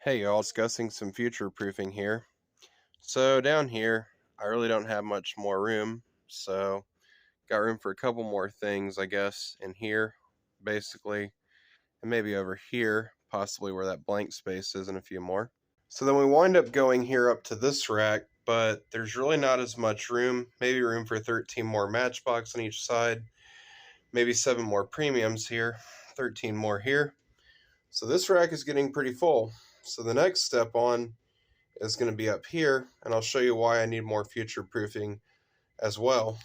Hey y'all, discussing some future proofing here. So down here, I really don't have much more room, so got room for a couple more things, I guess, in here, basically, and maybe over here, possibly where that blank space is, and a few more. So then we wind up going here up to this rack, but there's really not as much room, maybe room for 13 more Matchbox on each side, maybe 7 more premiums here, 13 more here. So this rack is getting pretty full. So the next step on is going to be up here, and I'll show you why I need more future proofing as well.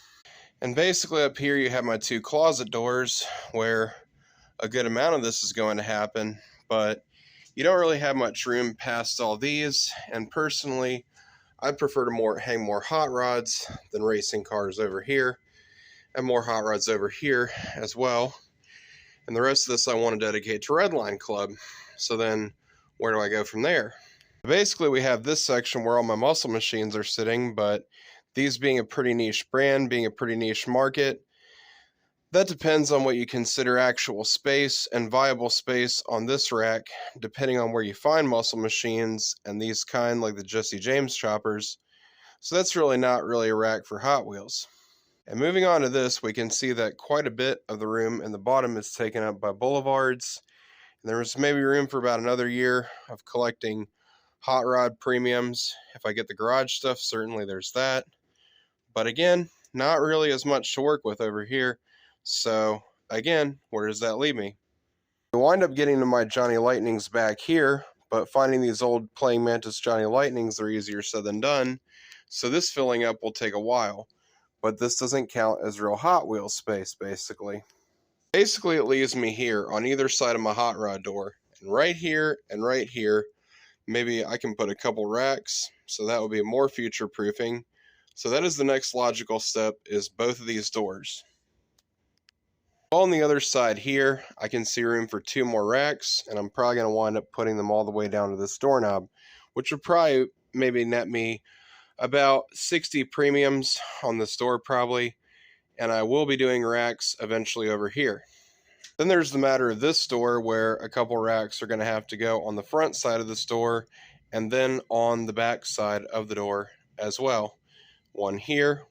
And basically up here you have my two closet doors where a good amount of this is going to happen, but you don't really have much room past all these, and personally I prefer to hang more hot rods than racing cars over here, and more hot rods over here as well. And the rest of this I want to dedicate to Redline Club. So then where do I go from there? Basically, we have this section where all my muscle machines are sitting, but these being a pretty niche brand, being a pretty niche market, that depends on what you consider actual space and viable space on this rack, depending on where you find muscle machines and these kind like the Jesse James choppers. So that's not really a rack for Hot Wheels. And moving on to this, we can see that quite a bit of the room in the bottom is taken up by boulevards. And there was maybe room for about another year of collecting hot rod premiums. If I get the garage stuff, certainly there's that. But again, not really as much to work with over here. So again, where does that leave me? I wind up getting to my Johnny Lightnings back here, but finding these old Playing Mantis Johnny Lightnings are easier said than done. So this filling up will take a while. But this doesn't count as real Hot Wheels space, basically. Basically, it leaves me here on either side of my hot rod door. And right here, maybe I can put a couple racks, so that would be more future proofing. So that is the next logical step, is both of these doors. On the other side here, I can see room for 2 more racks, and I'm probably going to wind up putting them all the way down to this doorknob, which would probably maybe net me about 60 premiums on this door probably, and I will be doing racks eventually over here. Then there's the matter of this door, where a couple racks are going to have to go on the front side of this door and then on the back side of the door as well. One here,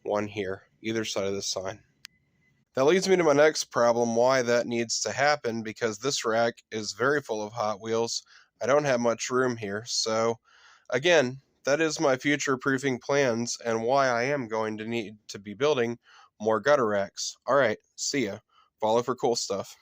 either side of this sign. That leads me to my next problem, why that needs to happen, because this rack is very full of Hot Wheels. I don't have much room here, so again, that is my future proofing plans and why I am going to need to be building more gutter racks. Alright, see ya. Follow for cool stuff.